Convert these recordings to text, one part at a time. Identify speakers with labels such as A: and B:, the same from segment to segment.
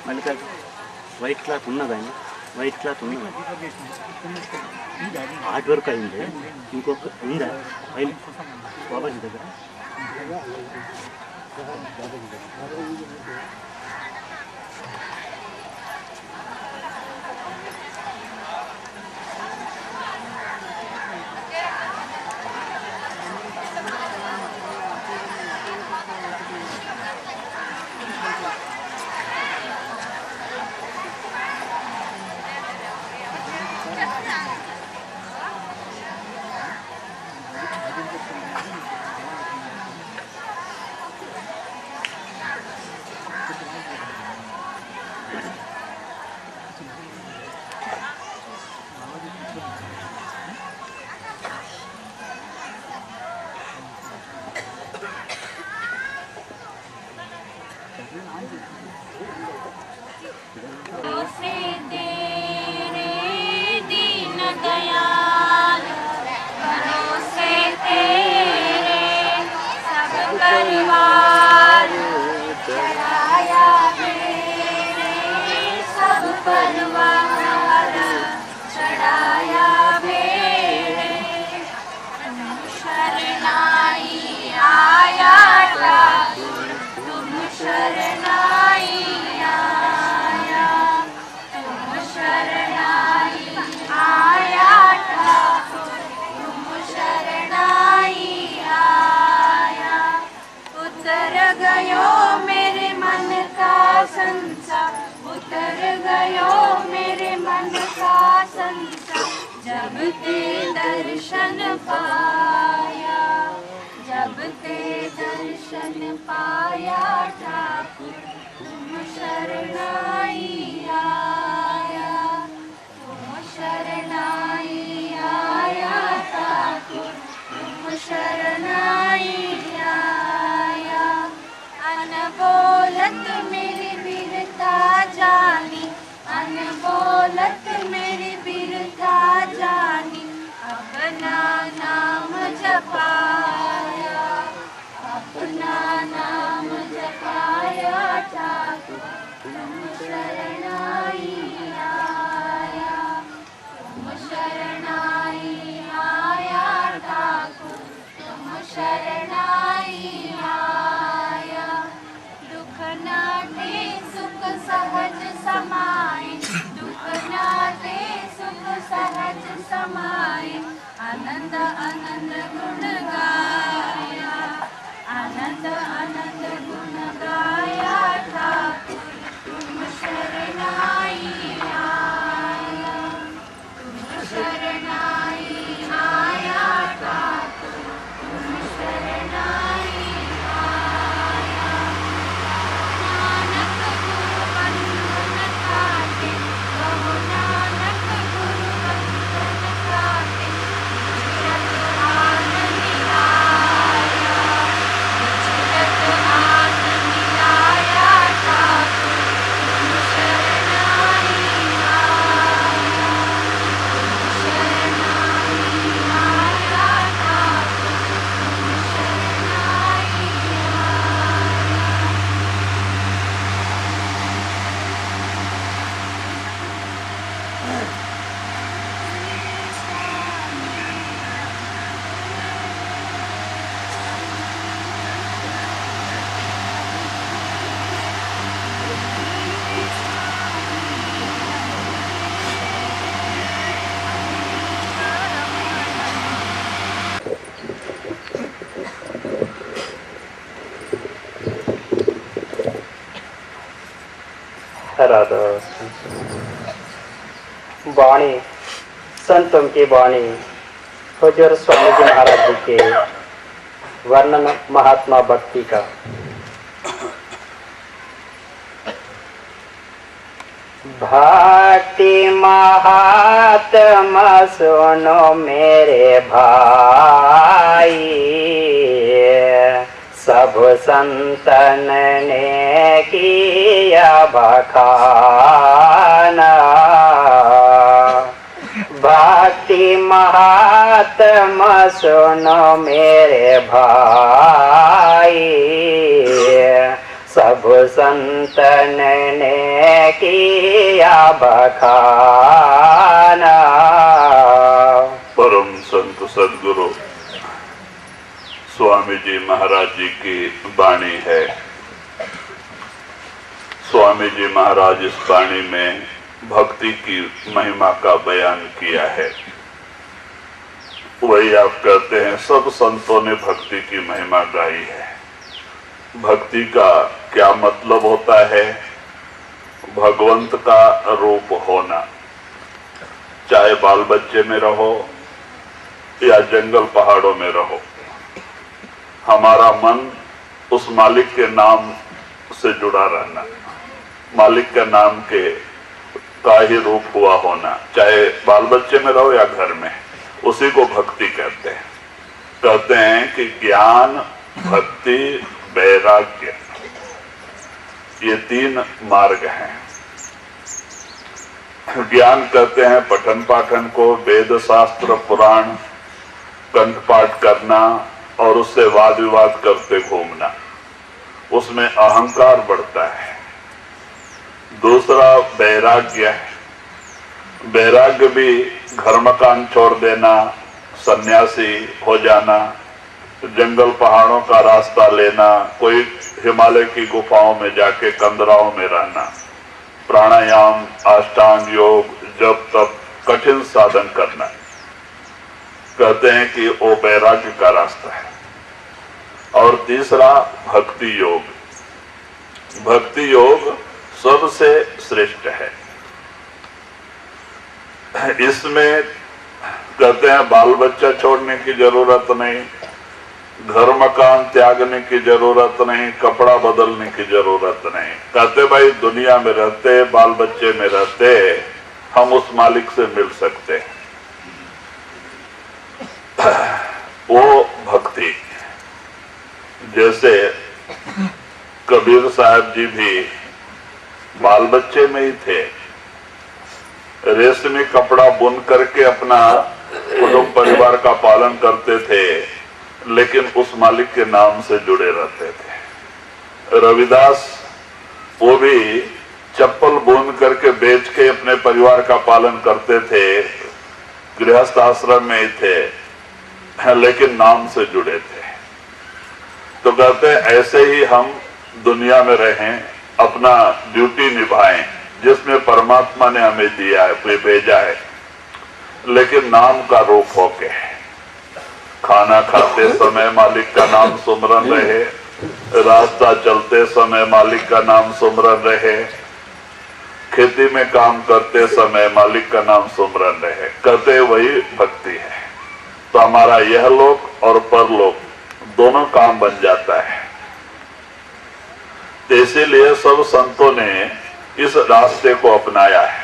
A: మళ్ళీ white cloth ఉన్నదండి, white cloth ఉన్నది ఆర్ట్ వర్క్ అయింది. ఇంకొక ఉందా వైట్ బాబాజీ దగ్గర?
B: जब ते दर्शन पाया, जब ते दर्शन पाया ठाकुर तुम शरणाई आया, तुम शरणाई आया ठाकुर तुम शरणाई आया। अनबोलत मेरी बिरता जानी, अनबोलत मेरी बिरता जानी, अपना नाम जपाया, अपना नाम जपाया ठाकुर तुम शरणाई आया, तुम शरणाई आया ठाकुर तुम शरणाई आया। दुख नाटे सुख सहज समाए, दुख नाटे सुख सहज समाए, आनंद आनंद गुण गाया, आनंद आनंद गुण गाया ठाकुर तुम शरणाई आया, तुम शरणाई आया ठाकुर तुम शरणाई आया। नानक गुरु बंधन काटे, कहो नानक गुरु बंधन काटे, गुजरत आन मिलाया, गुजरत आन मिलाया ठाकुर तुम शरणाई आया, तुम शरणाई आया ठाकुर तुम शरणाई आया।
C: राधा वाणी संतों की वाणी हुजूर स्वामी जी महाराज जी के वर्णन महात्मा भक्ति का। भक्ति महात्मा सुनो मेरे भाई, सब संतन ने किया बखाना, भक्ति महात्मा सुनो मेरे भाई, सब संतन ने किया बखाना।
D: परम संत सदगुरु स्वामी जी महाराज जी की वाणी है। स्वामी जी महाराज इस वाणी में भक्ति की महिमा का बयान किया है। वही आप कहते हैं सब संतों ने भक्ति की महिमा गाई है। भक्ति का क्या मतलब होता है? भगवंत का रूप होना। चाहे बाल बच्चे में रहो या जंगल पहाड़ों में रहो, हमारा मन उस मालिक के नाम से जुड़ा रहना, मालिक के नाम के का ही रूप हुआ होना। चाहे बाल बच्चे में रहो या घर में, उसी को भक्ति कहते हैं। कहते हैं कि ज्ञान, भक्ति, वैराग्य, ये तीन मार्ग हैं। ज्ञान कहते हैं पठन पाठन को, वेद शास्त्र पुराण कंठपाठ करना और उससे वाद विवाद करते घूमना, उसमें अहंकार बढ़ता है। दूसरा वैराग्य है। वैराग्य भी घर मकान छोड़ देना, सन्यासी हो जाना, जंगल पहाड़ों का रास्ता लेना, कोई हिमालय की गुफाओं में जाके कंदराओं में रहना, प्राणायाम, अष्टांग योग, जप तप, कठिन साधन करना, कहते हैं कि वो वैराग्य का रास्ता है। और तीसरा भक्ति योग। भक्ति योग सबसे श्रेष्ठ है। इसमें कहते हैं बाल बच्चा छोड़ने की जरूरत नहीं, घर मकान त्यागने की जरूरत नहीं, कपड़ा बदलने की जरूरत नहीं। कहते भाई दुनिया में रहते, बाल बच्चे में रहते, हम उस मालिक से मिल सकते हैं। वो भक्ति, जैसे कबीर साहब जी भी बाल बच्चे में ही थे, रेशमी कपड़ा बुन करके अपना कुटुंब परिवार का पालन करते थे, लेकिन उस मालिक के नाम से जुड़े रहते थे। रविदास वो भी चप्पल बुन करके बेच के अपने परिवार का पालन करते थे, गृहस्थ आश्रम में ही थे, लेकिन नाम से जुड़े थे। तो कहते हैं ऐसे ही हम दुनिया में रहें, अपना ड्यूटी निभाएं जिसमें परमात्मा ने हमें दिया है, भेजा है, लेकिन नाम का रूप होके। खाना खाते समय मालिक का नाम सुमरन रहे, रास्ता चलते समय मालिक का नाम सुमरन रहे, खेती में काम करते समय मालिक का नाम सुमरन रहे। कहते वही भक्ति है। तो हमारा यह लोक और परलोक दोनों काम बन जाता है। तो इसीलिए सब संतों ने इस रास्ते को अपनाया है।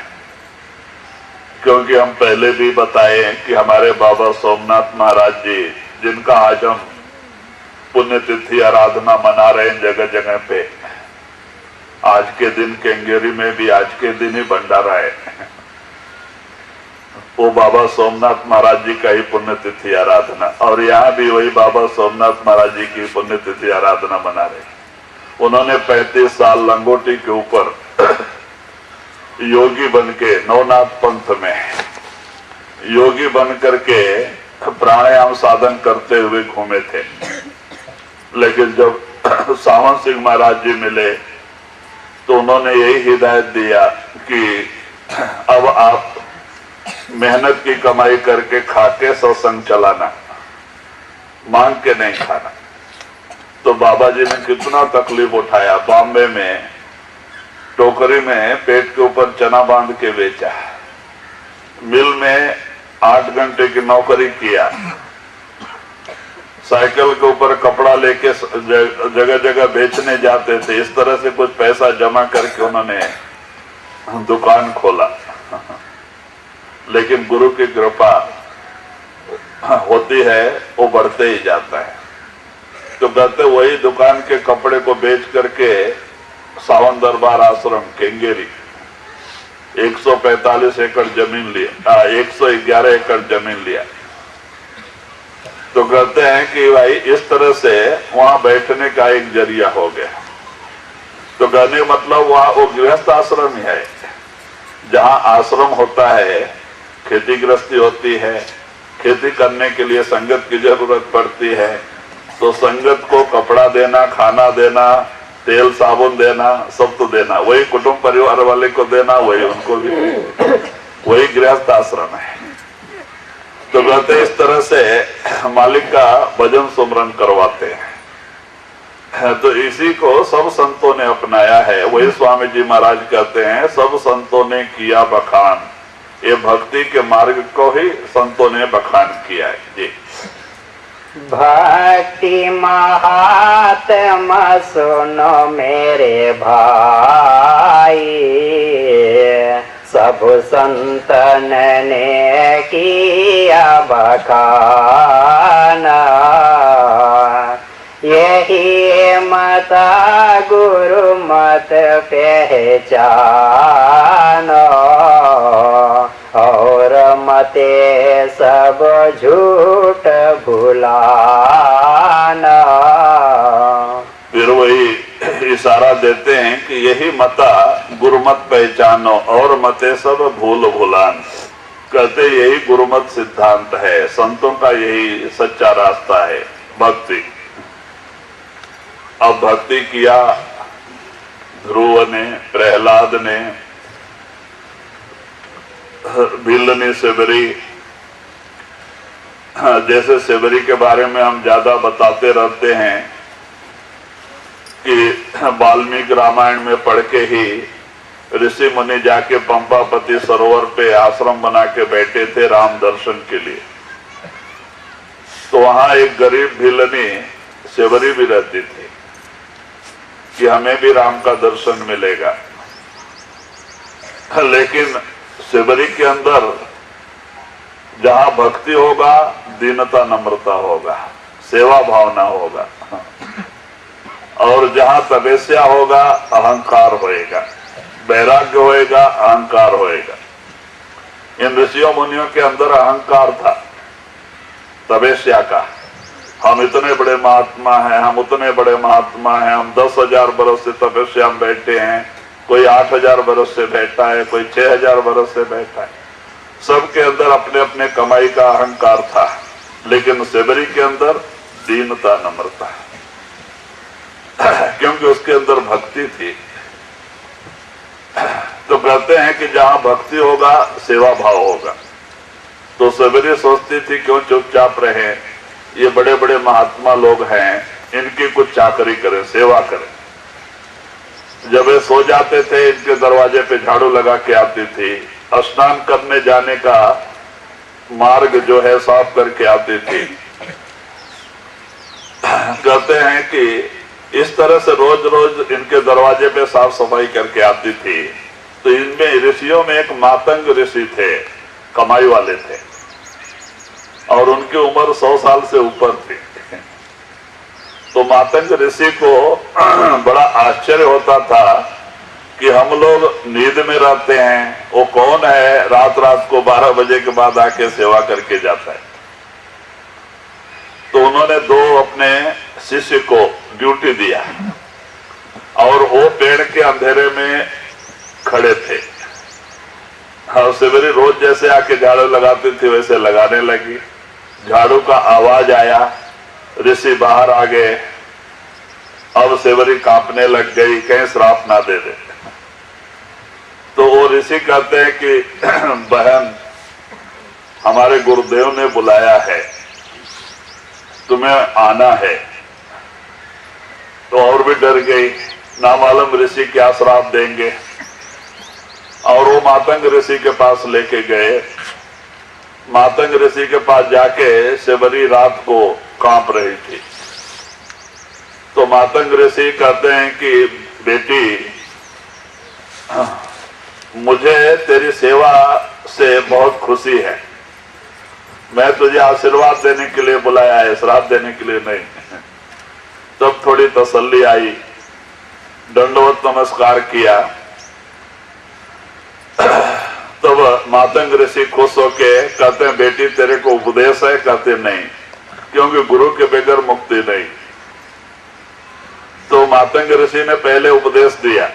D: क्योंकि हम पहले भी बताए कि हमारे बाबा सोमनाथ महाराज जी, जिनका आज हम पुण्यतिथि आराधना मना रहे हैं जगह जगह पे, आज के दिन केंगेरी में भी आज के दिन ही भंडारा है, वो बाबा सोमनाथ महाराज जी का ही पुण्यतिथि आराधना, और यहाँ भी वही बाबा सोमनाथ महाराज जी की पुण्यतिथि आराधना मना रहे। उन्होंने 35 साल लंगोटी के ऊपर योगी बन के नवनाथ पंथ में योगी बन करके प्राणायाम साधन करते हुए घूमे थे। लेकिन जब सावन सिंह महाराज जी मिले तो उन्होंने यही हिदायत दिया कि अब आप मेहनत की कमाई करके खा के सत्संग चलाना, मांग के नहीं खाना। तो बाबा जी ने कितना तकलीफ उठाया। बॉम्बे में टोकरी में पेट के ऊपर चना बांध के बेचा, मिल में 8 घंटे की नौकरी किया, साइकिल के ऊपर कपड़ा लेके जगह जगह बेचने जाते थे। इस तरह से कुछ पैसा जमा करके उन्होंने दुकान खोला। लेकिन गुरु की कृपा होती है, वो बढ़ते ही जाता है। तो कहते वही दुकान के कपड़े को बेच करके सावन दरबार आश्रम केंगेरी 145 एकड़ जमीन लिया, 111 एकड़ जमीन लिया। तो कहते हैं कि भाई इस तरह से वहां बैठने का एक जरिया हो गया। तो कहने का मतलब वहां वो गृहस्थ आश्रम ही है। जहां आश्रम होता है, खेती गृहस्थी होती है, खेती करने के लिए संगत की जरूरत पड़ती है, तो संगत को कपड़ा देना, खाना देना, तेल साबुन देना, सब तो देना, वही कुटुंब परिवार वाले को देना, वही उनको भी, वही गृहस्थ आश्रम है। तो कहते इस तरह से मालिक का भजन सुमरन करवाते हैं। तो इसी को सब संतों ने अपनाया है। वही स्वामी जी महाराज कहते हैं, सब संतों ने किया बखान, ये भक्ति के मार्ग को ही संतों ने बखान किया है जी।
C: भक्ति महात्मा सुनो मेरे भाई, सब संतन ने किया बखान, यही मत गुरु मत पहचानो, और मते सब झूठ भुलाना।
D: फिर वही इशारा देते हैं कि यही मता गुरुमत पहचानो और मते सब भूल भुलान। कहते यही गुरुमत सिद्धांत है, संतों का यही सच्चा रास्ता है भक्ति। अब भक्ति किया ध्रुव ने, प्रहलाद ने, भिल्लनी सेवरी, जैसे सेवरी के बारे में हम ज्यादा बताते रहते हैं कि वाल्मीकि रामायण में पढ़ के ही ऋषि मुनि जाके पंपापति सरोवर पे आश्रम बना के बैठे थे राम दर्शन के लिए। तो वहां एक गरीब भिल्लनी सेवरी भी रहती थी कि हमें भी राम का दर्शन मिलेगा। लेकिन सेवरी के अंदर जहां भक्ति होगा, दीनता नम्रता होगा, सेवा भावना होगा, और जहां तपस्या होगा, अहंकार होएगा, वैराग्य होएगा, अहंकार होएगा। इन ऋषियों मुनियों के अंदर अहंकार था तपस्या का। हम इतने बड़े महात्मा हैं, हम उतने बड़े महात्मा हैं, हम 10,000 बरस से तपस्या में बैठे हैं, कोई 8,000 बरस से बैठा है, कोई 6,000 बरस से बैठा है। सबके अंदर अपने अपने कमाई का अहंकार था, लेकिन सेवरी के अंदर दीनता नम्रता, क्योंकि उसके अंदर भक्ति थी। तो कहते हैं कि जहां भक्ति होगा, सेवा भाव होगा। तो सेवरी सोचती थी क्यों चुपचाप रहे, ये बड़े बड़े महात्मा लोग हैं, इनकी कुछ चाकरी करें, सेवा करें। जब वे सो जाते थे, इनके दरवाजे पे झाड़ू लगा के आती थी, स्नान करने जाने का मार्ग जो है साफ करके आती थी। कहते हैं कि इस तरह से रोज रोज इनके दरवाजे पे साफ सफाई करके आती थी। तो इनमें ऋषियों में एक मातंग ऋषि थे, कमाई वाले थे, और उनकी उम्र 100 साल से ऊपर थी। तो मातंग ऋषि को बड़ा आश्चर्य होता था कि हम लोग नींद में रहते हैं, वो कौन है रात रात को 12 बजे के बाद आके सेवा करके जाता है। तो उन्होंने 2 अपने शिष्य को ड्यूटी दिया, और वो पेड़ के अंधेरे में खड़े थे। हाँ, सेवरी रोज जैसे आके झाड़ू लगाती थी वैसे लगाने लगी। झाड़ू का आवाज आया, ऋषि बाहर आ गए। अब सेवरी कांपने लग गई, कहीं श्राप ना दे दे। तो वो ऋषि कहते हैं कि बहन, हमारे गुरुदेव ने बुलाया है, तुम्हें आना है। तो और भी डर गई, ना मालूम ऋषि क्या श्राप देंगे। और वो मातंग ऋषि के पास लेके गए। मातंग ऋषि के पास जाके सेवरी रात को कांप रही थी। तो मातंग ऋषि कहते हैं कि बेटी, मुझे तेरी सेवा से बहुत खुशी है, मैं तुझे आशीर्वाद देने के लिए बुलाया है, श्राप देने के लिए नहीं। तब थोड़ी तसल्ली आई, दंडवत नमस्कार किया। तब मातंग ऋषि खुश होके कहते हैं, बेटी तेरे को उपदेश है? कहते नहीं, क्योंकि गुरु के बगैर मुक्ति नहीं। तो मातंग ऋषि ने पहले उपदेश दिया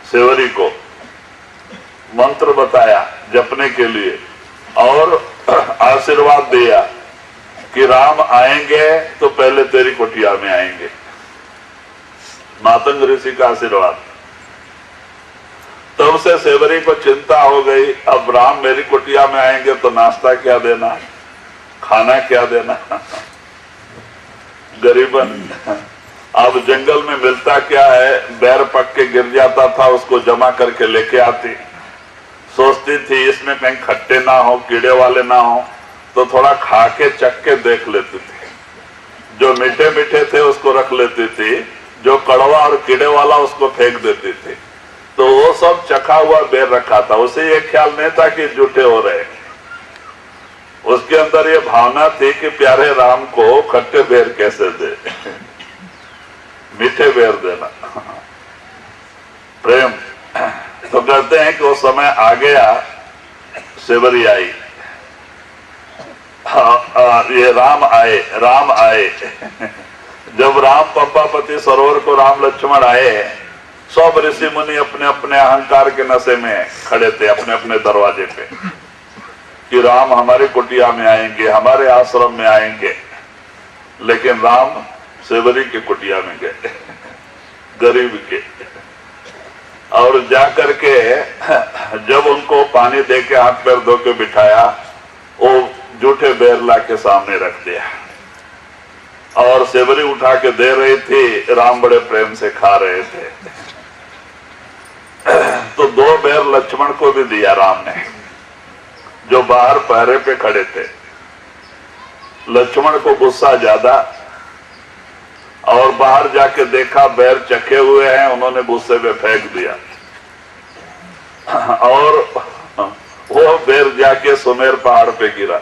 D: सेवरी को, मंत्र बताया जपने के लिए और आशीर्वाद दिया कि राम आएंगे तो पहले तेरी कुटिया में आएंगे। मातंग ऋषि का आशीर्वाद। तब से सेवरी को चिंता हो गई, अब राम मेरी कुटिया में आएंगे तो नाश्ता क्या देना, खाना क्या देना। गरीबन अब जंगल में मिलता क्या है, बैर पक के गिर जाता था, उसको जमा करके लेके आती। सोचती थी इसमें कहीं खट्टे ना हो, कीड़े वाले ना हो, तो थोड़ा खा के चख के देख लेती थी। जो मीठे मीठे थे उसको रख लेती थी, जो कड़वा और कीड़े वाला उसको फेंक देती थी। तो वो सब चखा हुआ बेर रखा था। उसे ये ख्याल नहीं था कि जूठे हो रहे, उसके अंदर ये भावना थी कि प्यारे राम को खट्टे बेर कैसे दे, मीठे बेर देना, प्रेम। तो कहते हैं कि वो समय आ गया, सेवरी आई, ये राम आए। जब राम पंपापति सरोवर को राम लक्ष्मण आए, सब ऋषि मुनि अपने अपने अहंकार के नशे में खड़े थे, अपने अपने दरवाजे पे, कि राम हमारे कुटिया में आएंगे, हमारे आश्रम में आएंगे। लेकिन राम सेवरी के कुटिया में गए, गरीब के, और जाकर के जब उनको पानी दे के हाथ पैर धो के बिठाया, वो जूठे बेर ला के सामने रख दिया और सेवरी उठा के दे रही थी, राम बड़े प्रेम से खा रहे थे। तो 2 बेर लक्ष्मण को भी दिया राम ने, जो बाहर पहरे पे खड़े थे। लक्ष्मण को गुस्सा ज्यादा, और बाहर जाके देखा बेर चखे हुए हैं, उन्होंने गुस्से में फेंक दिया और वो बेर जाके सुमेर पहाड़ पे गिरा,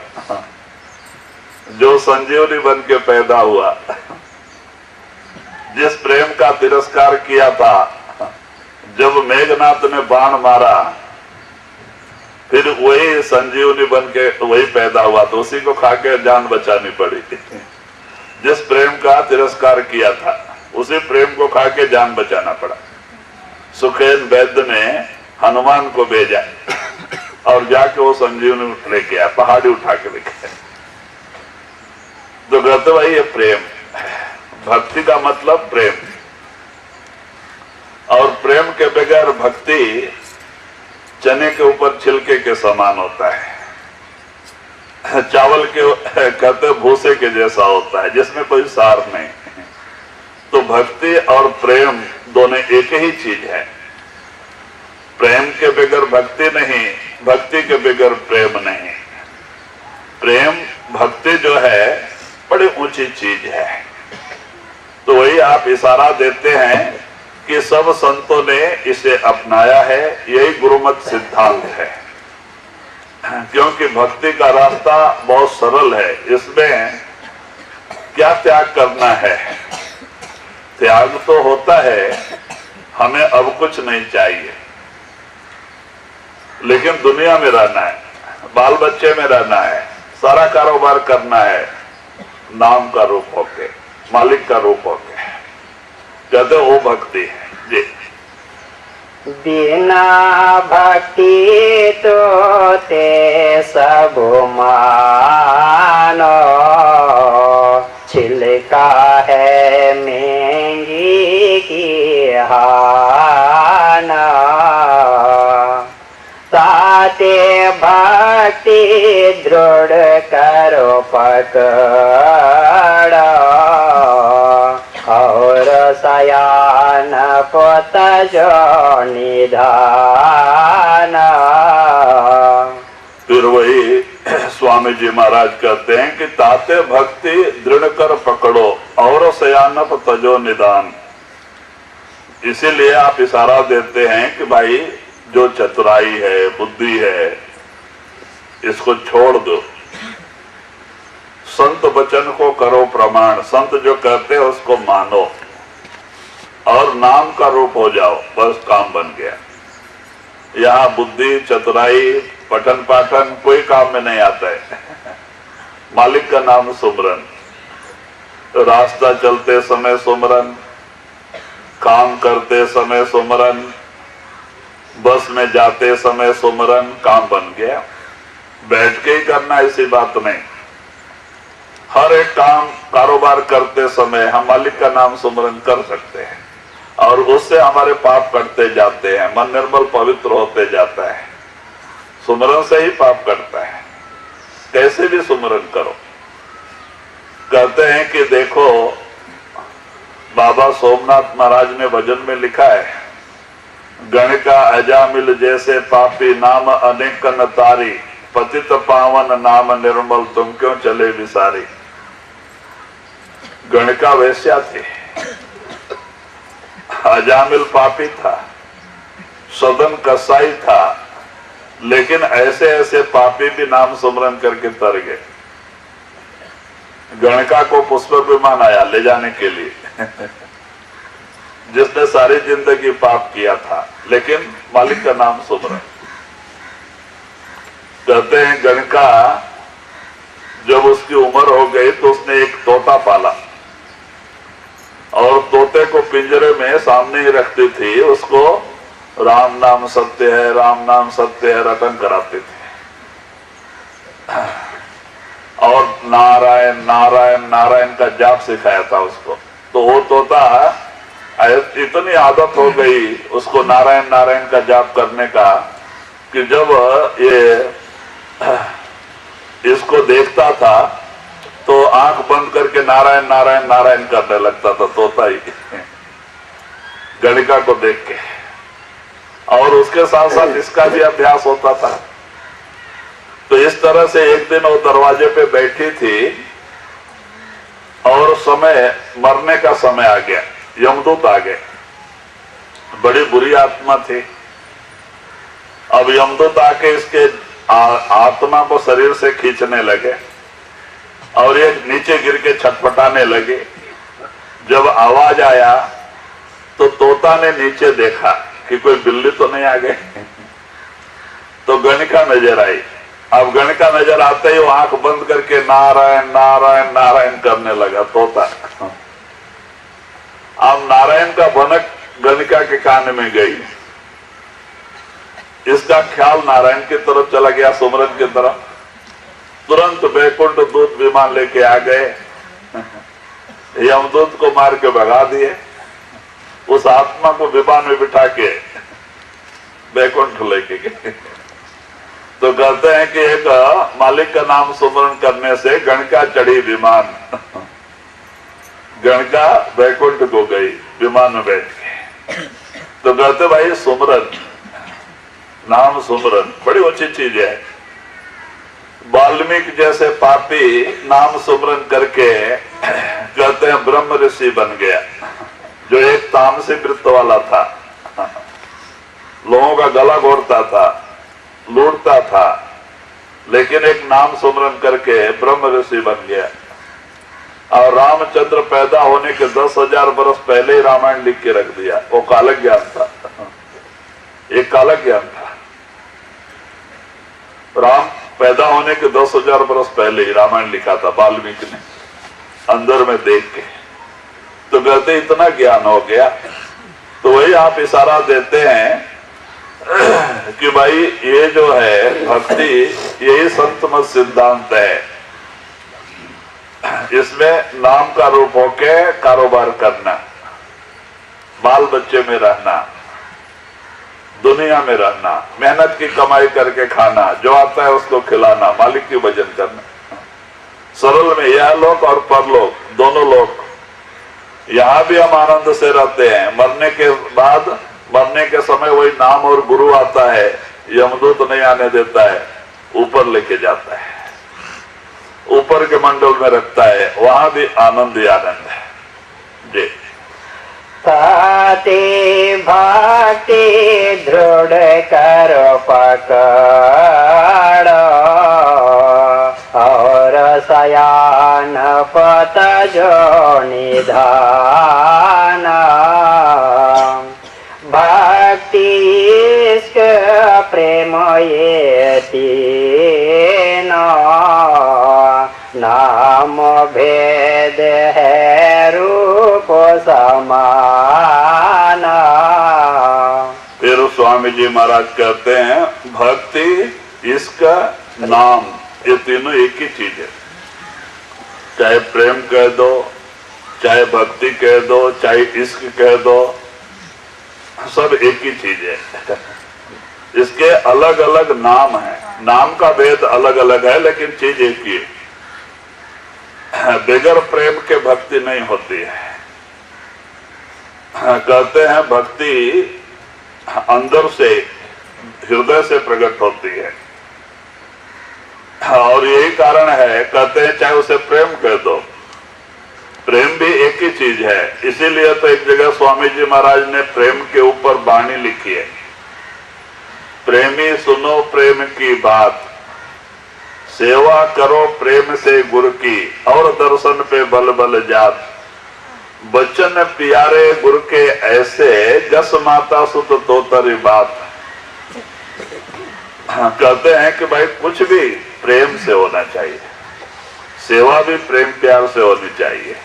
D: जो संजीवनी बन के पैदा हुआ। जिस प्रेम का तिरस्कार किया था, जब मेघनाथ ने बाण मारा, फिर वही संजीवनी बन के वही पैदा हुआ, तो उसी को खा के जान बचानी पड़ी। जिस प्रेम का तिरस्कार किया था, उसी प्रेम को खा के जान बचाना पड़ा। सुखेन वैद्य ने हनुमान को भेजा और जाके वो संजीवनी लेके आया, पहाड़ी उठा के लेके आया। तो कहते भाई ये प्रेम, भक्ति का मतलब प्रेम, और प्रेम के बगैर भक्ति चने के ऊपर छिलके के समान होता है, चावल के कहते भूसे के जैसा होता है, जिसमें कोई सार नहीं। तो भक्ति और प्रेम दोनों एक ही चीज है। प्रेम के बगैर भक्ति नहीं, भक्ति के बगैर प्रेम नहीं। प्रेम भक्ति जो है बड़ी ऊंची चीज है। तो वही आप इशारा देते हैं कि सब संतों ने इसे अपनाया है, यही गुरुमत सिद्धांत है। क्योंकि भक्ति का रास्ता बहुत सरल है। इसमें क्या त्याग करना है? त्याग तो होता है, हमें अब कुछ नहीं चाहिए, लेकिन दुनिया में रहना है, बाल बच्चे में रहना है, सारा कारोबार करना है, नाम का रूप होके, मालिक का रूप होके। कहते वो भक्ति है जी।
C: बिना भक्ति तो ते सब मानो, छिलका है महंगी की हाना। ताते भक्ति दृढ़ करो पकड़ा, और सयान पोत जो निधाना।
D: फिर वही स्वामी जी महाराज कहते हैं कि ताते भक्ति दृढ़ कर पकड़ो, और सयानप तजो निदान। इसीलिए आप इशारा देते हैं कि भाई जो चतुराई है, बुद्धि है, इसको छोड़ दो, संत वचन को करो प्रमाण। संत जो कहते हैं उसको मानो और नाम का रूप हो जाओ, बस काम बन गया। यहाँ बुद्धि, चतुराई, पठन पाठन कोई काम में नहीं आता है। मालिक का नाम सुमरन, रास्ता चलते समय सुमरन, काम करते समय सुमरन, बस में जाते समय सुमरन, काम बन गया। बैठ के ही करना ऐसी बात नहीं। हर एक काम कारोबार करते समय हम मालिक का नाम सुमरन कर सकते हैं और उससे हमारे पाप कटते जाते हैं, मन निर्मल पवित्र होते जाता है। सुमरन से ही पाप कटता है। कैसे भी सुमरन करो। कहते हैं कि देखो, बाबा सोमनाथ महाराज ने भजन में लिखा है, गणिका अजामिल जैसे पापी नाम अनेक न तारी, पतित पावन नाम निर्मल तुम क्यों चले विसारी। गणिका वैश्या थी, अजामिल पापी था, सदन कसाई था, लेकिन ऐसे ऐसे पापी भी नाम सुमरन करके तर गए। गणिका को पुष्पक विमान आया ले जाने के लिए जिसने सारी जिंदगी पाप किया था, लेकिन मालिक का नाम सुमरन। कहते हैं गणिका जब उसकी उम्र हो गई तो उसने एक तोता पाला और तोते को पिंजरे में सामने ही रखती थी। उसको राम नाम सत्य है, राम नाम सत्य है रटन कराती थी और नारायण नारायण नारायण का जाप सिखाया था उसको। तो वो तोता इतनी आदत हो गई उसको नारायण नारायण का जाप करने का कि जब ये इसको देखता था तो आंख बंद करके नारायण नारायण नारायण करने लगता था तोता ही गणिका को देख के। और उसके साथ साथ इसका भी अभ्यास होता था। तो इस तरह से एक दिन वो दरवाजे पे बैठी थी और मरने का समय आ गया, यमदूत आ गए। बड़ी बुरी आत्मा थी। अब यमदूत आके इसके आत्मा को शरीर से खींचने लगे और ये नीचे गिर के छटपटाने लगे। जब आवाज आया तो तोता ने नीचे देखा कि कोई बिल्ली तो नहीं आ गई। तो गणिका नजर आई। अब गणिका नजर आते ही वो आंख बंद करके नारायण नारायण नारायण करने लगा तोता। अब नारायण का भनक गणिका के कान में गई। इसका ख्याल नारायण की तरफ चला गया, सुमरन की तरफ। तुरंत वैकुंठ दूत विमान लेके आ गए, यमदूत को मार के भगा दिए। उस आत्मा को विमान में बिठा के वैकुंठ लेके गए। तो कहते हैं कि एक मालिक का नाम सुमरन करने से गणिका चढ़ी विमान। गणिका वैकुंठ को गई विमान में बैठ के। तो कहते भाई सुमरन, नाम सुमरन बड़ी अच्छी चीज है। वाल्मीकि जैसे पापी नाम सुमरन करके कहते हैं ब्रह्म ऋषि बन गया, जो एक तामसी वृत्त वाला था, लोगों का गला घोटता था, लूटता था, लेकिन एक नाम सुमरन करके ब्रह्म ऋषि बन गया। और रामचंद्र पैदा होने के 10,000 वर्ष पहले ही रामायण लिख के रख दिया। वो कालक ज्ञान था, एक कालक ज्ञान था। राम पैदा होने के 10,000 वर्ष पहले ही रामायण लिखा था वाल्मीकि ने, अंदर में देख के। तो कहते इतना ज्ञान हो गया। तो वही आप इशारा देते हैं कि भाई ये जो है भक्ति, यही संत मत सिद्धांत है। इसमें नाम का रूप होके कारोबार करना, बाल बच्चे में रहना, दुनिया में रहना, मेहनत की कमाई करके खाना, जो आता है उसको खिलाना, मालिक की भजन करना। सरल में यह लोक और परलोक दोनों लोक, यहाँ भी हम आनंद से रहते हैं। मरने के बाद, मरने के समय वही नाम और गुरु आता है, यमदूत नहीं आने देता है, ऊपर लेके जाता है, ऊपर के मंडल में रखता है। वहां भी आनंद ही आनंद है जी।
C: ताते भक्ति दृढ़ करो पकड़ और सयान पत जो निधान। भक्ति इश्क प्रेम ये तीन नाम भेद है रूप समान।
D: स्वामी जी महाराज कहते हैं भक्ति, इसका नाम, ये तीनों एक ही चीज है। चाहे प्रेम कह दो, चाहे भक्ति कह दो, चाहे इश्क कह दो, सब एक ही चीज है। इसके अलग अलग नाम है, नाम का भेद अलग अलग है, लेकिन चीज एक ही है। बगैर प्रेम के भक्ति नहीं होती है। कहते हैं भक्ति अंदर से, हृदय से प्रकट होती है, और यही कारण है, कहते हैं चाहे उसे प्रेम कह दो, प्रेम भी एक ही चीज है। इसीलिए तो एक जगह स्वामी जी महाराज ने प्रेम के ऊपर वाणी लिखी है, प्रेमी सुनो प्रेम की बात, सेवा करो प्रेम से गुरु की, और दर्शन पे बल बल जात, बचन प्यारे गुरु के ऐसे, जस माता सुत तो तरी बात। कहते हैं कि भाई कुछ भी प्रेम से होना चाहिए, सेवा भी प्रेम प्यार से होनी चाहिए,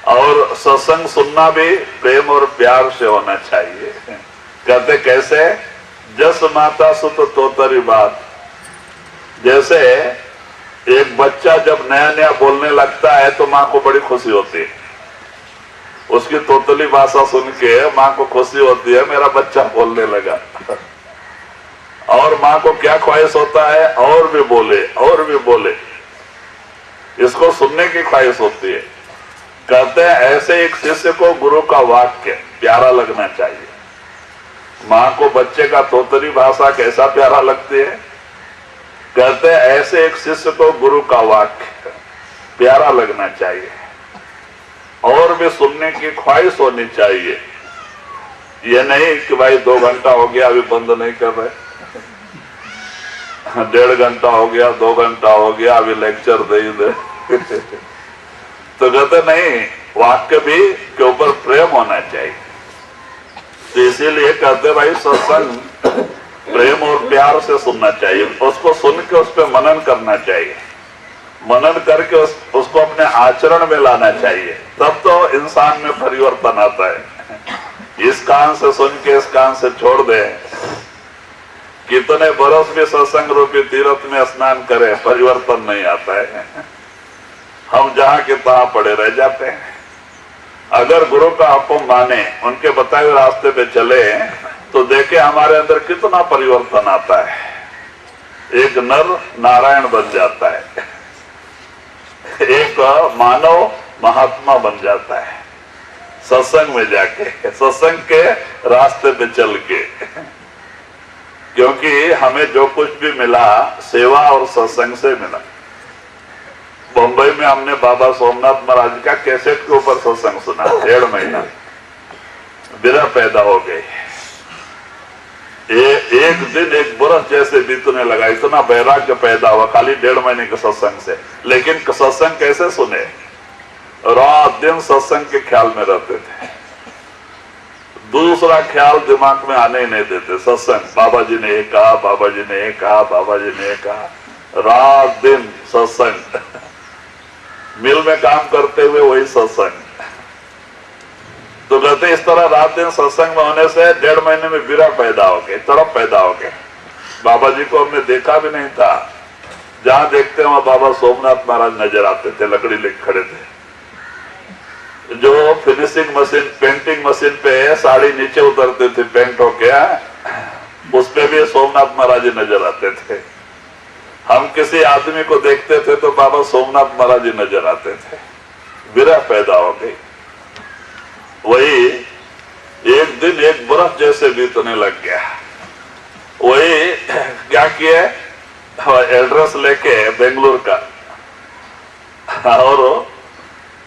D: और सत्संग सुनना भी प्रेम और प्यार से होना चाहिए। कहते कैसे, जस माता सुत तोतरी बात। जैसे एक बच्चा जब नया नया बोलने लगता है तो माँ को बड़ी खुशी होती है, उसकी तोतली भाषा सुन के माँ को खुशी होती है, मेरा बच्चा बोलने लगा। और माँ को क्या ख्वाहिश होता है, और भी बोले और भी बोले, इसको सुनने की ख्वाहिश होती है। कहते हैं ऐसे एक शिष्य को गुरु का वाक्य प्यारा लगना चाहिए। माँ को बच्चे का तोतरी भाषा कैसा प्यारा लगती है, कहते हैं ऐसे एक शिष्य को गुरु का वाक्य प्यारा लगना चाहिए, और भी सुनने की ख्वाहिश होनी चाहिए। ये नहीं कि भाई 2 घंटा हो गया अभी बंद नहीं कर रहे, 1.5 घंटा हो गया, 2 घंटा हो गया अभी लेक्चर दे ही दे। तो कहते नहीं, वाक्य भी के ऊपर प्रेम होना चाहिए। तो इसीलिए कहते भाई सत्संग प्रेम और प्यार से सुनना चाहिए, उसको सुन के उस पर मनन करना चाहिए, मनन करके उसको अपने आचरण में लाना चाहिए, तब तो इंसान में परिवर्तन आता है। इस कान से सुन के इस कान से छोड़ दे, कितने बरस भी सत्संग रूपी तीर्थ में स्नान करे, परिवर्तन नहीं आता है। हम जहां के तहां पड़े रह जाते हैं। अगर गुरु का हुक्म माने, उनके बताए हुए रास्ते पे चले, तो देखे हमारे अंदर कितना परिवर्तन आता है। एक नर नारायण बन जाता है, एक मानव महात्मा बन जाता है, सत्संग में जाके, सत्संग के रास्ते पे चल के। क्योंकि हमें जो कुछ भी मिला सेवा और सत्संग से मिला। बंबई में हमने बाबा सोमनाथ महाराज का कैसेट के ऊपर सत्संग सुना, 1.5 महीना बिरह पैदा हो गई। एक दिन एक बरस जैसे बीतने लगा, इतना वैराग्य पैदा हुआ खाली 1.5 महीने के सत्संग से। लेकिन सत्संग कैसे सुने, रात दिन सत्संग के ख्याल में रहते थे, दूसरा ख्याल दिमाग में आने ही नहीं देते। सत्संग, बाबा जी ने ये कहा, बाबा जी ने ये कहा, बाबा जी ने ये कहा, रात दिन सत्संग। मिल में काम करते हुए वही सत्संग। तो कहते इस तरह रात दिन सत्संग में होने से 1.5 महीने में विरह पैदा हो गए, तड़प पैदा हो गए। बाबा जी को हमने देखा भी नहीं था, जहां देखते वहां बाबा सोमनाथ महाराज नजर आते थे, लकड़ी लेकर खड़े थे। जो फिनिशिंग मशीन, पेंटिंग मशीन पे साड़ी नीचे उतरते थे पेंट हो गया, उस पे भी सोमनाथ महाराज नजर आते थे। हम किसी आदमी को देखते थे तो बाबा सोमनाथ महाराज नजर आते थे। विरह पैदा हो गई। वही एक दिन एक बरस जैसे बीतने लग गया। वही क्या किए, एड्रेस लेके बेंगलुरु का, और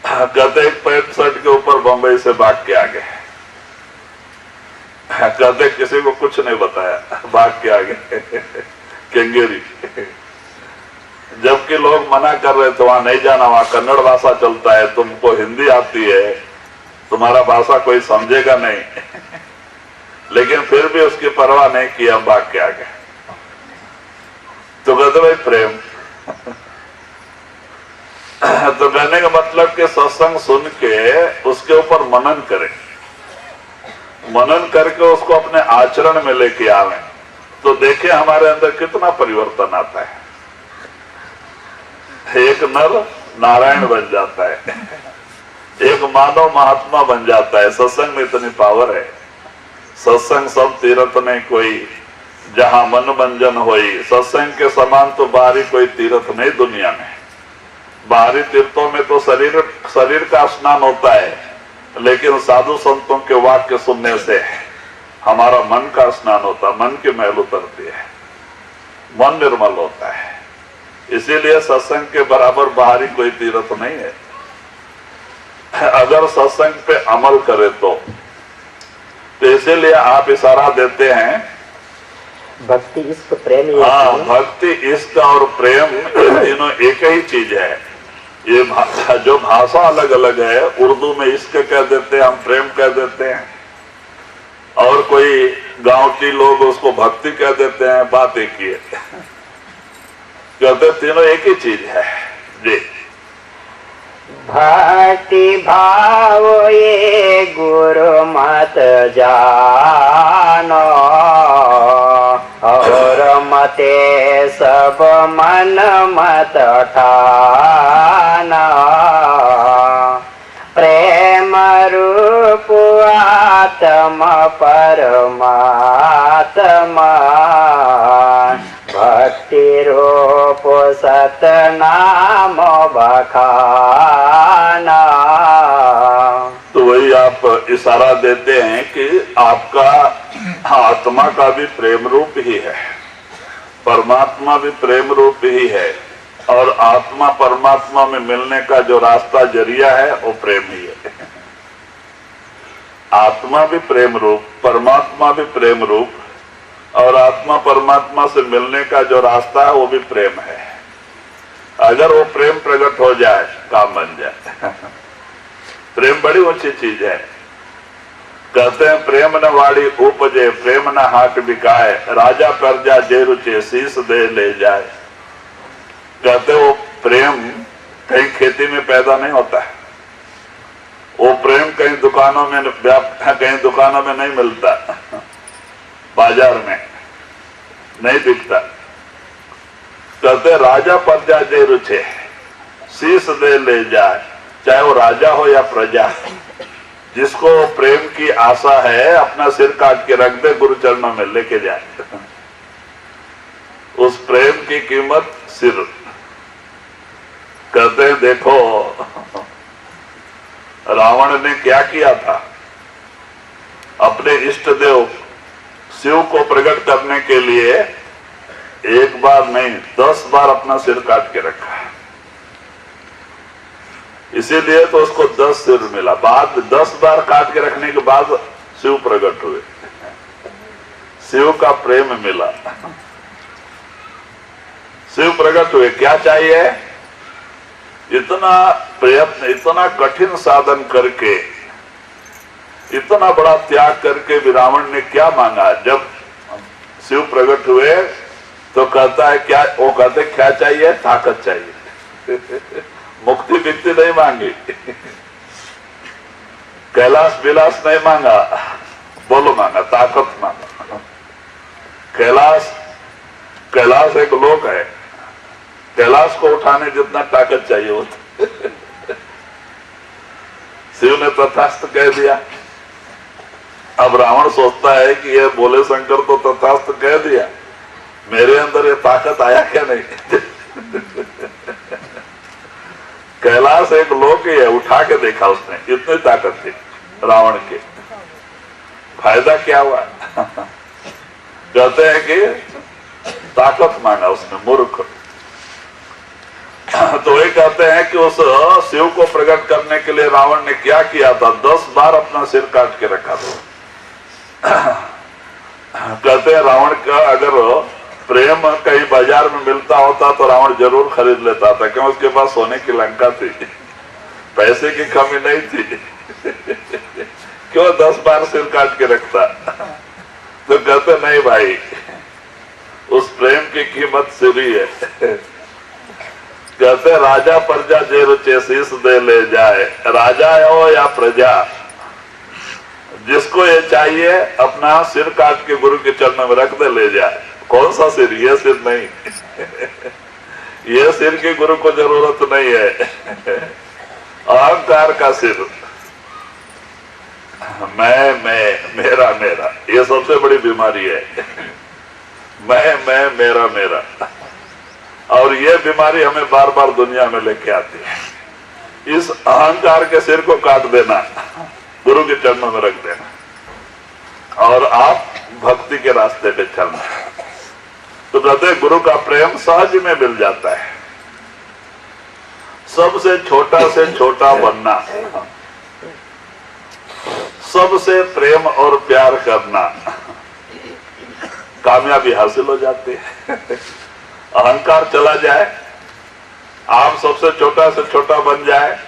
D: कहते 65 शर्ट के ऊपर बंबई से भाग के आ गए। कहते किसी को कुछ नहीं बताया, भाग के आ गए केंगेरी। जबकि लोग मना कर रहे थे वहां नहीं जाना, वहां कन्नड़ भाषा चलता है, तुमको हिंदी आती है, तुम्हारा भाषा कोई समझेगा नहीं। लेकिन फिर भी उसकी परवाह नहीं की, हम भाग के आ गए। तो कहते भाई प्रेम। तो कहने का मतलब कि सत्संग सुन के उसके ऊपर मनन करें, मनन करके उसको अपने आचरण में लेके आवे तो देखे हमारे अंदर कितना परिवर्तन आता है। एक नर नारायण बन जाता है, एक मानव महात्मा बन जाता है। सत्संग में इतनी पावर है। सत्संग सब तीर्थ नहीं कोई, जहां मन बंजन होई। सत्संग के समान तो बाहरी कोई तीर्थ नहीं दुनिया में। बाहरी तीर्थों में तो शरीर का स्नान होता है, लेकिन साधु संतों के वाक्य सुनने से हमारा मन का स्नान होता है, मन की मैल उतरती है, मन निर्मल होता है। इसीलिए सत्संग के बराबर बाहरी कोई तीर्थ नहीं है। अगर सत्संग पे अमल करे तो इसीलिए आप इशारा देते हैं
C: भक्ति इश्क प्रेम।
D: हाँ, भक्ति इश्क और प्रेम ये तीनों एक ही चीज है। ये जो भाषा अलग अलग है, उर्दू में इश्क कह देते हैं, हम प्रेम कह देते हैं, और कोई गांव के लोग उसको भक्ति कह देते हैं। बात एक ही है, कहते तीनों एक ही चीज है जी।
C: भक्ति भाव ये गुरु मत जानो, और मते सब मन मत ठाना। प्रेम रूप आत्म परमात्मा, भक्ति रूप सतनाम बखाना।
D: तो वही आप इशारा देते हैं कि आपका आत्मा का भी प्रेम रूप ही है, परमात्मा भी प्रेम रूप ही है, और आत्मा परमात्मा में मिलने का जो रास्ता जरिया है वो प्रेम ही है। आत्मा भी प्रेम रूप, परमात्मा भी प्रेम रूप, और आत्मा परमात्मा से मिलने का जो रास्ता है वो भी प्रेम है। अगर वो प्रेम प्रकट हो जाए काम बन जाए। प्रेम बड़ी ऊंची चीज है। कहते हैं प्रेम न वाड़ी उपजे, प्रेम न हाट बिकाए, राजा प्रजा जे रुचे शीश दे ले जाए। कहते वो प्रेम कहीं खेती में पैदा नहीं होता है, वो प्रेम कहीं दुकानों में नहीं मिलता, बाजार में नहीं बिकता। कहते राजा प्रजा जे रुचे शीश दे ले जाए, चाहे वो राजा हो या प्रजा, जिसको प्रेम की आशा है अपना सिर काट के रख दे, गुरु चरणों में लेके जाए। उस प्रेम की कीमत सिर। कहते हैं देखो रावण ने क्या किया था, अपने इष्ट देव शिव को प्रकट करने के लिए एक बार नहीं 10 बार अपना सिर काट के रखा। इसीलिए तो उसको 10 सिर मिला। बाद 10 बार काट के रखने के बाद शिव प्रकट हुए, शिव का प्रेम मिला, शिव प्रकट हुए। क्या चाहिए? इतना प्रयत्न, इतना कठिन साधन करके, इतना बड़ा त्याग करके भी रावण ने क्या मांगा? जब शिव प्रकट हुए तो कहता है क्या, वो कहते क्या चाहिए? ताकत चाहिए। मुक्ति विक्ति नहीं मांगी, कैलाश विलास नहीं मांगा, बोलो मांगा, ताकत मांगा। कैलाश एक लोक है, कैलाश को उठाने जितना ताकत चाहिए होता। शिव ने तथास्तु कह दिया। अब रावण सोचता है कि ये बोले शंकर तो तथास्तु कह दिया, मेरे अंदर ये ताकत आया क्या नहीं? कैलाश एक लोक ही है, उठा के देखा उसने, इतनी ताकत थी रावण के। फायदा क्या हुआ? कहते हैं कि ताकत मांगा उसने, मूर्ख। तो ये कहते हैं कि उस शिव को प्रकट करने के लिए रावण ने क्या किया था? 10 बार अपना सिर काट के रखा था। कहते हैं रावण का अगर प्रेम कहीं बाजार में मिलता होता तो रावण जरूर खरीद लेता था, क्योंकि उसके पास सोने की लंका थी, पैसे की कमी नहीं थी। क्यों 10 बार सिर काट के रखता? तो कहते नहीं भाई, उस प्रेम की कीमत सिरी है। कहते राजा प्रजा जे रुचे शीश दे ले जाए, राजा हो या प्रजा, जिसको ये चाहिए अपना सिर काट के गुरु के चरणों में रख दे, ले जाए। कौन सा सिर? ये सिर नहीं ये सिर की गुरु को जरूरत नहीं है। अहंकार का सिर, मैं मेरा मेरा, ये सबसे बड़ी बीमारी है। मैं मेरा मेरा, और ये बीमारी हमें बार बार दुनिया में लेके आती है। इस अहंकार के सिर को काट देना, गुरु के चरणों में रख देना, और आप भक्ति के रास्ते पे चलना। तो कहते हैं गुरु का प्रेम सहज में मिल जाता है। सबसे छोटा बनना, सबसे प्रेम और प्यार करना, कामयाबी हासिल हो जाती है। अहंकार चला जाए, आप सबसे छोटा बन जाए,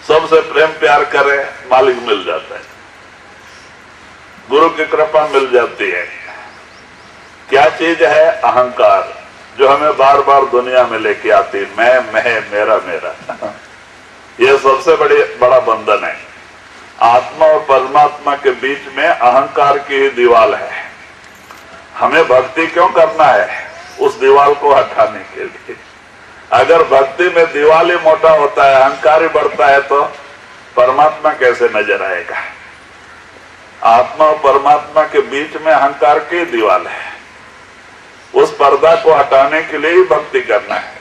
D: सबसे प्रेम प्यार करें, मालिक मिल जाता है, गुरु की कृपा मिल जाती है। क्या चीज है? अहंकार, जो हमें बार बार दुनिया में लेके आती है। मैं मेरा मेरा, यह सबसे बड़ा बंधन है। आत्मा और परमात्मा के बीच में अहंकार की ही दीवार है। हमें भक्ति क्यों करना है? उस दीवार को हटाने के लिए। अगर भक्ति में दीवार ही मोटा होता है, अहंकार ही बढ़ता है, तो परमात्मा कैसे नजर आएगा? आत्मा और परमात्मा के बीच में अहंकार की दीवार है। उस पर्दा को हटाने के लिए ही भक्ति करना है।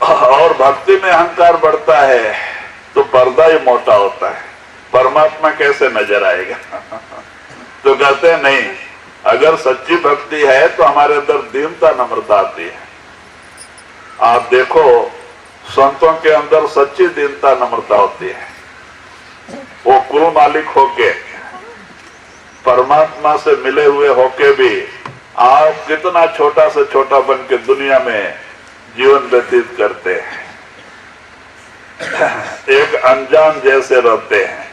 D: और भक्ति में अहंकार बढ़ता है तो पर्दा ही मोटा होता है, परमात्मा कैसे नजर आएगा? तो कहते हैं नहीं, अगर सच्ची भक्ति है तो हमारे अंदर दीनता नम्रता आती है। आप देखो, संतों के अंदर सच्ची दीनता नम्रता होती है। वो कुल मालिक होके, परमात्मा से मिले हुए होके भी आप कितना छोटा से छोटा बन के दुनिया में जीवन व्यतीत करते हैं, एक अनजान जैसे रहते हैं।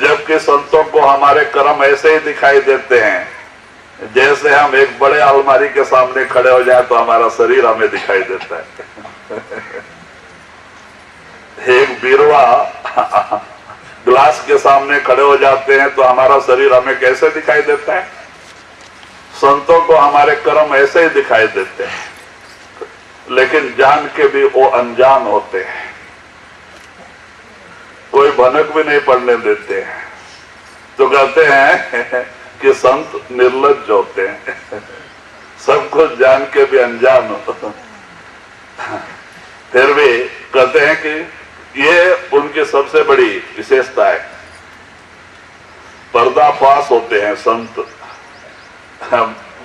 D: जबकि संतों को हमारे कर्म ऐसे ही दिखाई देते हैं जैसे हम एक बड़े अलमारी के सामने खड़े हो जाए तो हमारा शरीर हमें दिखाई देता है। एक बीरवा ग्लास के सामने खड़े हो जाते हैं तो हमारा शरीर हमें कैसे दिखाई देता है? संतों को हमारे कर्म ऐसे ही दिखाई देते हैं, लेकिन जान के भी वो अनजान होते हैं, कोई भनक भी नहीं पड़ने देते हैं। तो कहते हैं कि संत निर्लज्ज होते हैं, सब कुछ जान के भी अनजान हो। फिर भी कहते हैं कि ये उनकी सबसे बड़ी विशेषता है। पर्दाफाश होते हैं संत।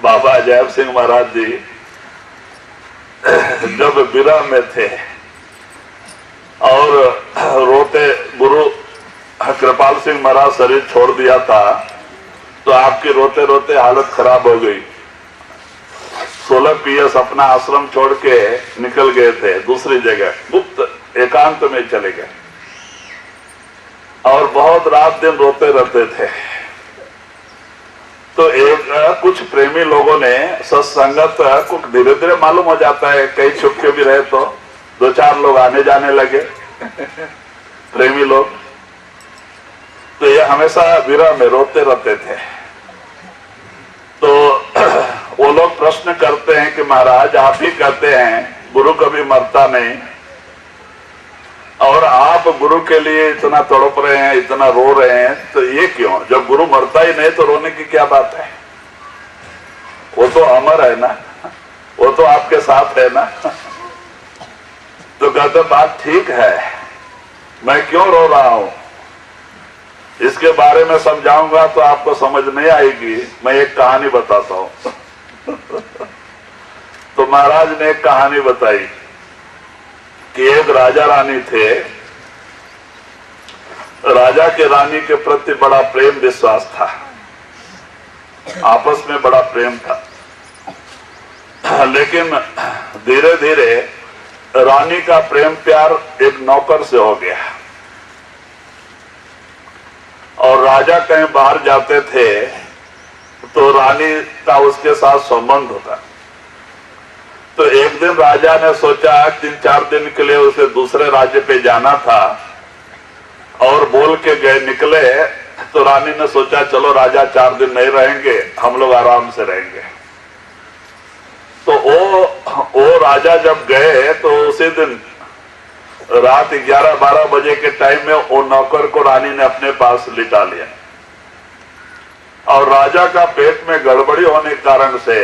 D: बाबा अजैब सिंह महाराज जी जब विरह में थे और रोते, गुरु कृपाल सिंह महाराज शरीर छोड़ दिया था तो आपकी रोते रोते हालत खराब हो गई। 16 पीएस अपना आश्रम छोड़ के निकल गए थे दूसरी जगह, गुप्त एकांत में चले गए और बहुत रात दिन रोते रहते थे। तो कुछ प्रेमी लोगों ने, सत्संगत कुछ धीरे धीरे मालूम हो जाता है, कई छुपके भी रहे तो 2-4 लोग आने जाने लगे प्रेमी लोग। तो ये हमेशा विरह में रोते रहते थे। तो वो लोग प्रश्न करते हैं कि महाराज आप ही कहते हैं गुरु कभी मरता नहीं, और आप गुरु के लिए इतना तड़प रहे हैं, इतना रो रहे हैं, तो ये क्यों? जब गुरु मरता ही नहीं तो रोने की क्या बात है? वो तो अमर है ना, वो तो आपके साथ है ना। तो कहते बात ठीक है, मैं क्यों रो रहा हूं इसके बारे में समझाऊंगा तो आपको समझ नहीं आएगी। मैं एक कहानी बताता हूं। तो महाराज ने एक कहानी बताई कि एक राजा रानी थे। राजा के रानी के प्रति बड़ा प्रेम विश्वास था, आपस में बड़ा प्रेम था। लेकिन धीरे धीरे रानी का प्रेम प्यार एक नौकर से हो गया और राजा कहीं बाहर जाते थे तो रानी का उसके साथ संबंध होता। तो एक दिन राजा ने सोचा 3-4 दिन के लिए उसे दूसरे राज्य पे जाना था और बोल के गए निकले तो रानी ने सोचा चलो राजा 4 दिन नहीं रहेंगे, हम लोग आराम से रहेंगे। तो वो राजा जब गए तो उसी दिन रात 11-12 बजे के टाइम में वो नौकर को रानी ने अपने पास लिटा लिया और राजा का पेट में गड़बड़ी होने के कारण से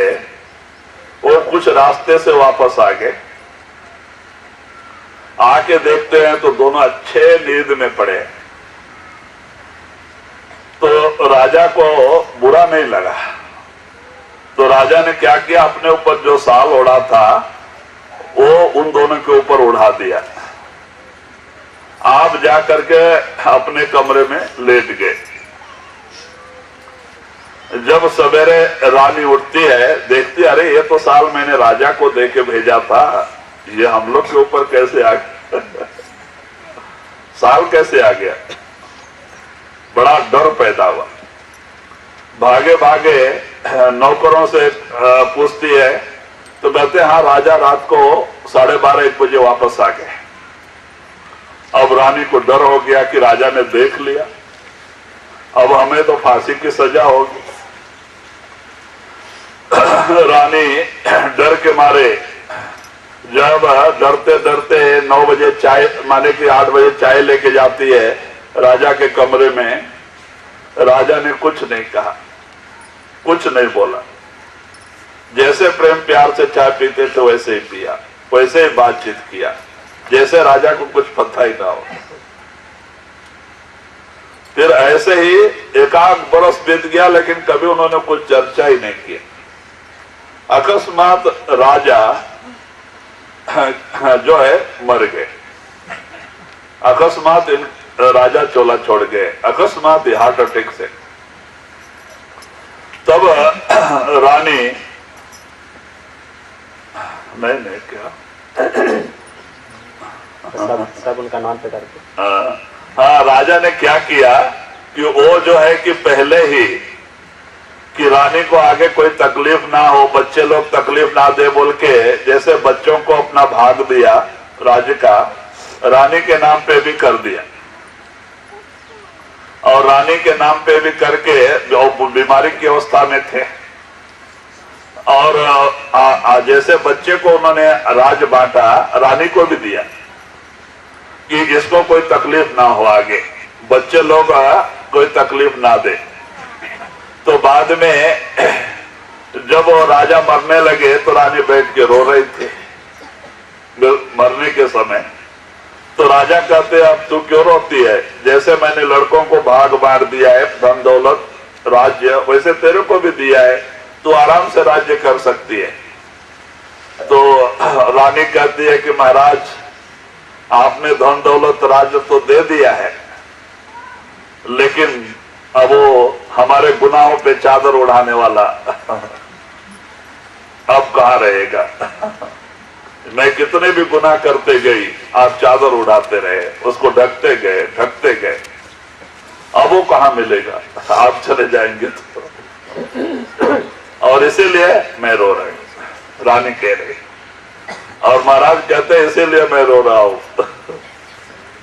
D: वो कुछ रास्ते से वापस आ गए। आके देखते हैं तो दोनों अच्छे नींद में पड़े। तो राजा को बुरा नहीं लगा, तो राजा ने क्या किया, अपने ऊपर जो साल ओढ़ा था वो उन दोनों के ऊपर उड़ा दिया। आप जाकर के अपने कमरे में लेट गए। जब सवेरे रानी उठती है, देखती अरे ये तो साल मैंने राजा को दे के भेजा था, ये हम लोग के ऊपर कैसे आ गया साल कैसे आ गया। बड़ा डर पैदा हुआ। भागे भागे नौकरों से पूछती है तो कहते हैं हाँ राजा रात को 12:30-1 बजे वापस आ गए। अब रानी को डर हो गया कि राजा ने देख लिया, अब हमें तो फांसी की सजा होगी। रानी डर के मारे जब डरते डरते 9 बजे चाय माने कि 8 बजे चाय लेके जाती है राजा के कमरे में, राजा ने कुछ नहीं कहा, कुछ नहीं बोला। जैसे प्रेम प्यार से चाय पीते थे वैसे ही पिया, वैसे ही बातचीत किया, जैसे राजा को कुछ पता ही ना हो। फिर ऐसे ही 1-8 बरस बीत गया, लेकिन कभी उन्होंने कुछ चर्चा ही नहीं की। अकस्मात राजा जो है मर गए, अकस्मात राजा चोला छोड़ गए, अकस्मात हार्ट अटैक से। तब रानी नहीं क्या
C: सब उनका नाम पे करके
D: हाँ राजा ने क्या किया कि वो जो है कि पहले ही कि रानी को आगे कोई तकलीफ ना हो, बच्चे लोग तकलीफ ना दे बोल के, जैसे बच्चों को अपना भाग दिया राज्य का, रानी के नाम पे भी कर दिया। और रानी के नाम पे भी करके जो बीमारी की अवस्था में थे, और जैसे बच्चे को उन्होंने राज बांटा, रानी को भी दिया कि इसको कोई तकलीफ ना हो, आगे बच्चे लोग कोई तकलीफ ना दे। तो बाद में जब वो राजा मरने लगे तो रानी बैठ के रो रही थी मरने के समय। तो राजा कहते अब तू क्यों रोती है, जैसे मैंने लड़कों को भाग बांट दिया है, धन दौलत राज्य, वैसे तेरे को भी दिया है, तू आराम से राज्य कर सकती है। तो रानी कहती है कि महाराज आपने धन दौलत राज्य तो दे दिया है, लेकिन अब वो हमारे गुनाहों पे चादर उड़ाने वाला अब कहाँ रहेगा। मैं कितने भी गुनाह करते गई, आप चादर उड़ाते रहे, उसको ढकते गए, अब वो कहाँ मिलेगा, आप चले जाएंगे तो। और इसीलिए मैं रो रही हूं, रानी कह रही। और महाराज कहते हैं इसीलिए मैं रो रहा हूं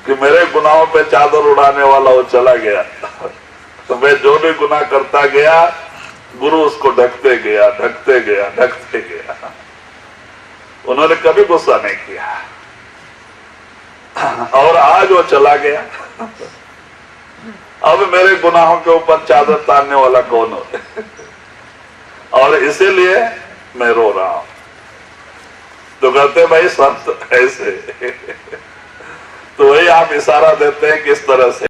D: कि मेरे गुनाहों पे चादर उड़ाने वाला वो चला गया, तो मैं जो भी गुनाह करता गया, गुरु उसको ढकते गया। उन्होंने कभी गुस्सा नहीं किया, और आज वो चला गया। अब मेरे गुनाहों के ऊपर चादर तानने वाला कौन हो, और इसीलिए मैं रो रहा हूं। तो कहते भाई संत ऐसे तो वही आप इशारा देते हैं किस तरह से